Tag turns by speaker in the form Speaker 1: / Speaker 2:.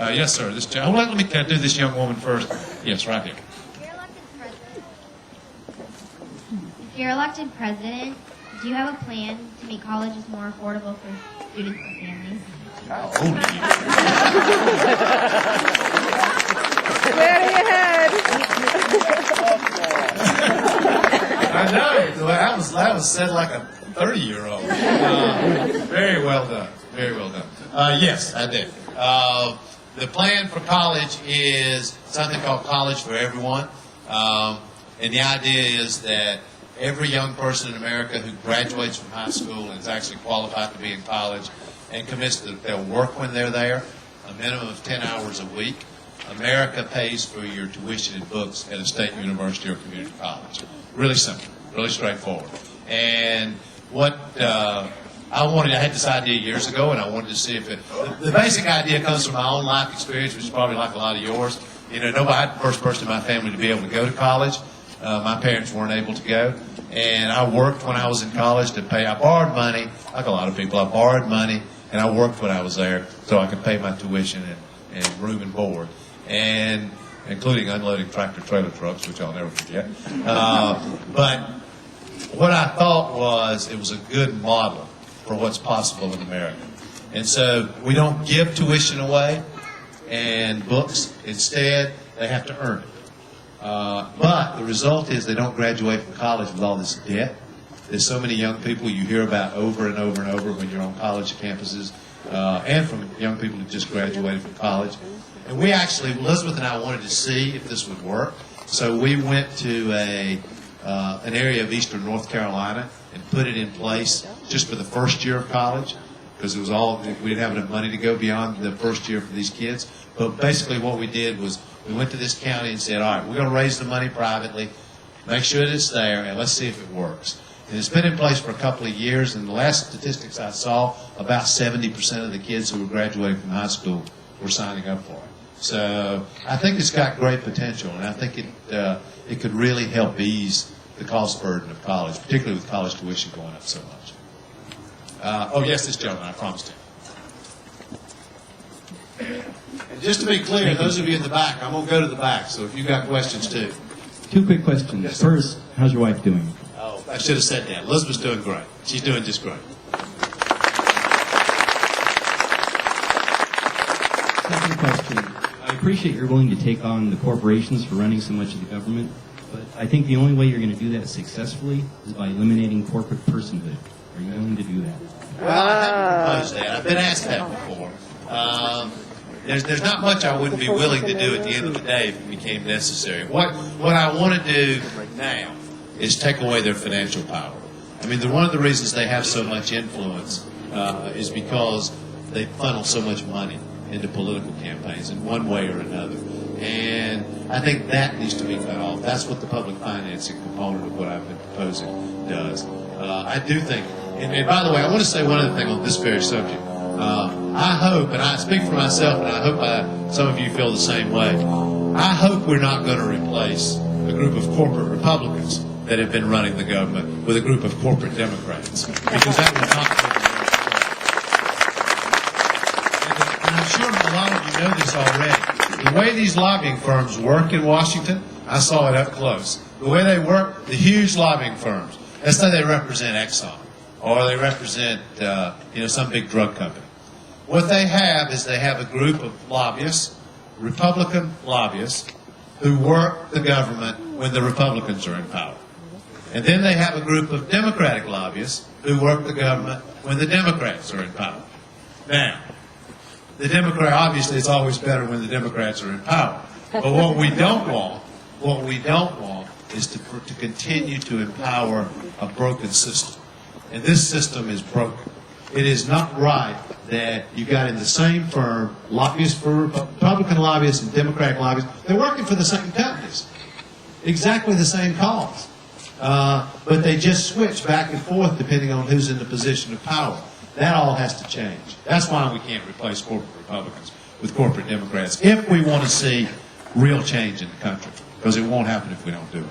Speaker 1: Yes, sir. Let me do this young woman first. Yes, right here.
Speaker 2: If you're elected president, do you have a plan to make colleges more affordable for students and families?
Speaker 1: How old are you?
Speaker 3: Planning ahead.
Speaker 1: I know. That was said like a 30-year-old. Very well done. Very well done. Yes, I did. The plan for college is something called College for Everyone. And the idea is that every young person in America who graduates from high school and is actually qualified to be in college and commits that they'll work when they're there, a minimum of 10 hours a week. America pays for your tuition and books at a state university or community college. Really simple, really straightforward. And what I had this idea years ago, and I wanted to see if the basic idea comes from my own life experience, which is probably like a lot of yours. You know, I'm the first person in my family to be able to go to college. My parents weren't able to go. And I worked when I was in college to pay. I borrowed money, like a lot of people. I borrowed money, and I worked when I was there so I could pay my tuition and room and board, and including unloading tractor-trailer trucks, which I'll never forget. But what I thought was it was a good model for what's possible in America. And so we don't give tuition away and books. Instead, they have to earn it. But the result is they don't graduate from college with all this debt. There's so many young people you hear about over and over and over when you're on college campuses, and from young people who just graduated from college. And we actually, Elizabeth and I wanted to see if this would work. So we went to an area of eastern North Carolina and put it in place just for the first year of college, because we didn't have enough money to go beyond the first year for these kids. But basically what we did was we went to this county and said, all right, we're going to raise the money privately, make sure that it's there, and let's see if it works. And it's been in place for a couple of years, and the last statistics I saw, about 70% of the kids who were graduating from high school were signing up for it. So I think it's got great potential, and I think it could really help ease the cost burden of college, particularly with college tuition going up so much. Oh, yes, this gentleman, I promised him. And just to be clear, those of you in the back, I'm going to go to the back, so if you've got questions too.
Speaker 4: Two quick questions.
Speaker 1: Yes,
Speaker 4: first, how's your wife doing?
Speaker 1: Oh, I should have said that. Elizabeth's doing great. She's doing just great.
Speaker 4: Second question. I appreciate you're willing to take on the corporations for running so much of the government, but I think the only way you're going to do that successfully is by eliminating corporate personhood. Are you willing to do that?
Speaker 1: Well, I haven't proposed that. I've been asked that before. There's not much I wouldn't be willing to do at the end of the day if it became necessary. What I want to do now is take away their financial power. I mean, one of the reasons they have so much influence is because they funnel so much money into political campaigns in one way or another. And I think that needs to be cut off. That's what the public financing component of what I've been proposing does. I do think, and by the way, I want to say one other thing on this very subject. I hope, and I speak for myself, and I hope some of you feel the same way, I hope we're not going to replace a group of corporate Republicans that have been running the government with a group of corporate Democrats, because that would not be and I'm sure a lot of you know this already. The way these lobbying firms work in Washington, I saw it up close. The way they work, the huge lobbying firms, let's say they represent Exxon, or they represent some big drug company. What they have is they have a group of lobbyists, Republican lobbyists, who work the government when the Republicans are in power. And then they have a group of Democratic lobbyists who work the government when the Democrats are in power. Now, obviously it's always better when the Democrats are in power. But what we don't want is to continue to empower a broken system. And this system is broken. It is not right that you got in the same firm lobbyists for Republican lobbyists and Democratic lobbyists. They're working for the same companies, exactly the same cause. But they just switch back and forth depending on who's in the position of power. That all has to change. That's why we can't replace corporate Republicans with corporate Democrats if we want to see real change in the country, because it won't happen if we don't do it.